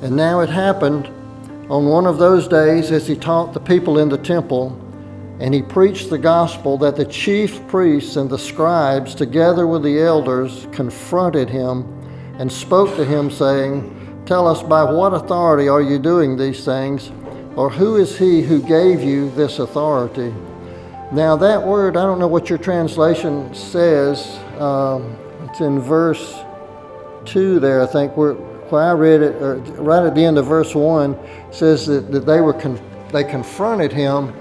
And now it happened on one of those days as he taught the people in the temple, and he preached the gospel, that the chief priests and the scribes, together with the elders, confronted him and spoke to him, saying, "Tell us, by what authority are you doing these things? Or who is he who gave you this authority?" Now that word, I don't know what your translation says. It's in verse 2 there, I think, where I read it, or right at the end of verse 1, says that they confronted him.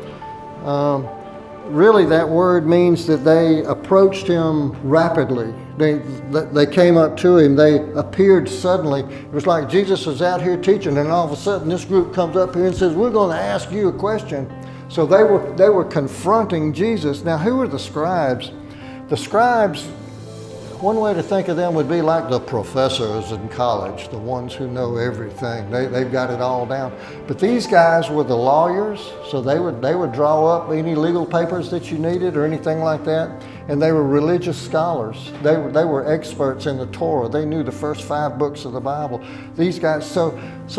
Really, that word means that they approached him rapidly. They came up to him. They appeared suddenly. It was like Jesus was out here teaching, and all of a sudden this group comes up here and says, "We're going to ask you a question." So they were confronting Jesus. Now, who are the scribes? The scribes, one way to think of them would be like the professors in college, the ones who know everything. They've got it all down. But these guys were the lawyers, so they would draw up any legal papers that you needed or anything like that. And they were religious scholars. They were experts in the Torah. They knew the first 5 books of the Bible. These guys, so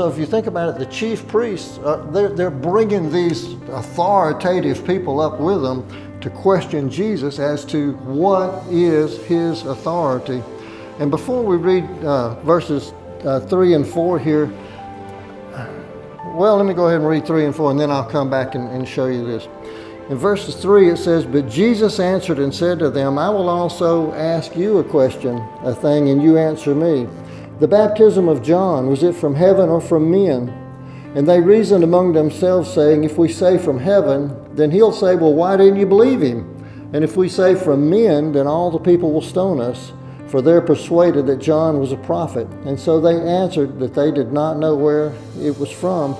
if you think about it, the chief priests, they're bringing these authoritative people up with them to question Jesus as to what is his authority. And before we read verses 3 and 4 here, well, let me go ahead and read 3 and 4, and then I'll come back and show you this. In verses 3 it says, "But Jesus answered and said to them, I will also ask you a thing, and you answer me. The baptism of John, was it from heaven or from men? And they reasoned among themselves, saying, If we say from heaven, then he'll say, Well, why didn't you believe him? And if we say from men, then all the people will stone us, for they're persuaded that John was a prophet. And so they answered that they did not know where it was from.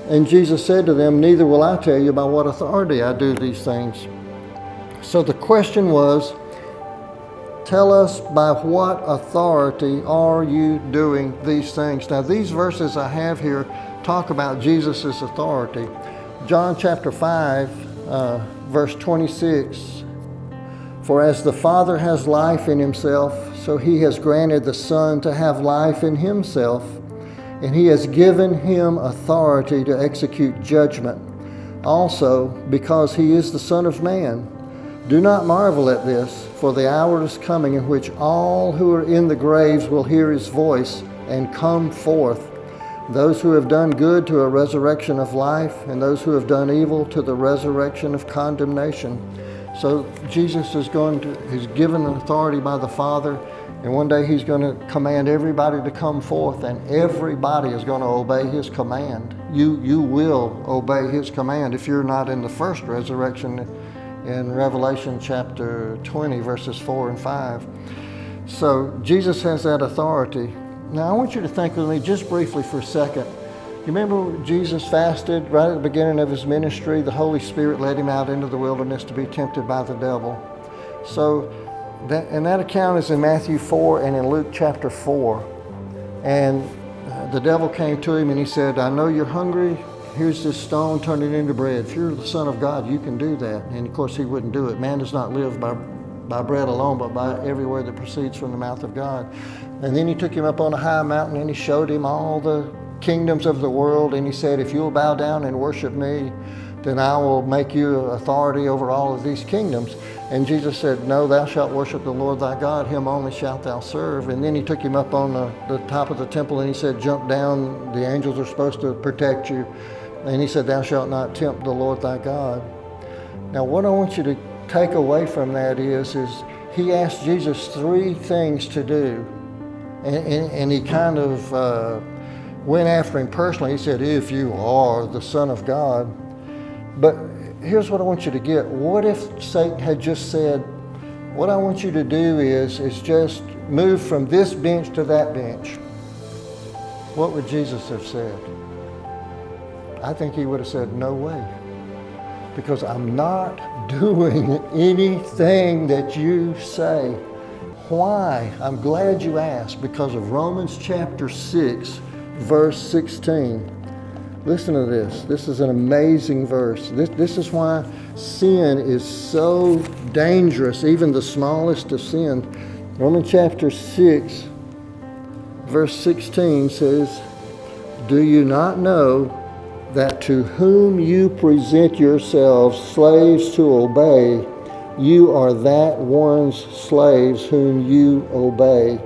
And Jesus said to them, Neither will I tell you by what authority I do these things." So the question was, tell us, by what authority are you doing these things? Now, these verses I have here talk about Jesus' authority. John chapter 5, verse 26, "For as the Father has life in himself, so he has granted the Son to have life in himself, and he has given him authority to execute judgment, also because he is the Son of Man. Do not marvel at this, for the hour is coming in which all who are in the graves will hear his voice and come forth. Those who have done good to a resurrection of life, and those who have done evil to the resurrection of condemnation." So Jesus is he's given authority by the Father, and one day he's going to command everybody to come forth, and everybody is going to obey his command. You will obey his command if you're not in the first resurrection in Revelation chapter 20, verses 4 and 5. So Jesus has that authority. Now I want you to think with me just briefly for a second. You remember Jesus fasted right at the beginning of his ministry? The Holy Spirit led him out into the wilderness to be tempted by the devil. So that account is in Matthew 4 and in Luke chapter 4. And the devil came to him and he said, "I know you're hungry. Here's this stone, turn it into bread. If you're the Son of God, you can do that." And of course he wouldn't do it. Man does not live by bread alone, but by every word that proceeds from the mouth of God. And then he took him up on a high mountain and he showed him all the kingdoms of the world. And he said, "If you'll bow down and worship me, then I will make you authority over all of these kingdoms." And Jesus said, "No, thou shalt worship the Lord thy God, him only shalt thou serve." And then he took him up on the top of the temple and he said, "Jump down, the angels are supposed to protect you." And he said, "Thou shalt not tempt the Lord thy God." Now what I want you to take away from that is he asked Jesus 3 things to do. And he kind of went after him personally. He said, "If you are the Son of God." But here's what I want you to get. What if Satan had just said, what I want you to do is just move from this bench to that bench? What would Jesus have said? I think he would have said, "No way. Because I'm not doing anything that you say." Why? I'm glad you asked. Because of Romans chapter 6, verse 16. Listen to this. This is an amazing verse. This is why sin is so dangerous, even the smallest of sin. Romans chapter 6, verse 16 says, Do you not know that to whom you present yourselves slaves to obey, you are that one's slaves whom you obey,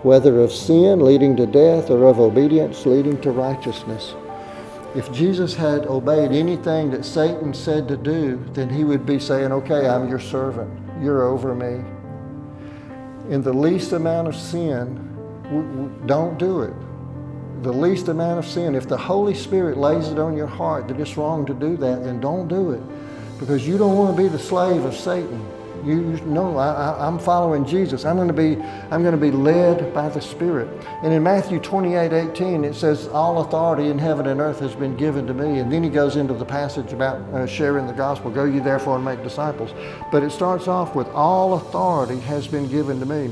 whether of sin leading to death or of obedience leading to righteousness? If Jesus had obeyed anything that Satan said to do, then he would be saying, okay, I'm your servant. You're over me. In the least amount of sin, don't do it. The least amount of sin. If the Holy Spirit lays it on your heart that it's wrong to do that, then don't do it. Because you don't want to be the slave of Satan. You know, I'm following Jesus. I'm going to be led by the Spirit. And in Matthew 28:18, it says, all authority in heaven and earth has been given to me. And then he goes into the passage about sharing the gospel. Go ye therefore and make disciples. But it starts off with, all authority has been given to me.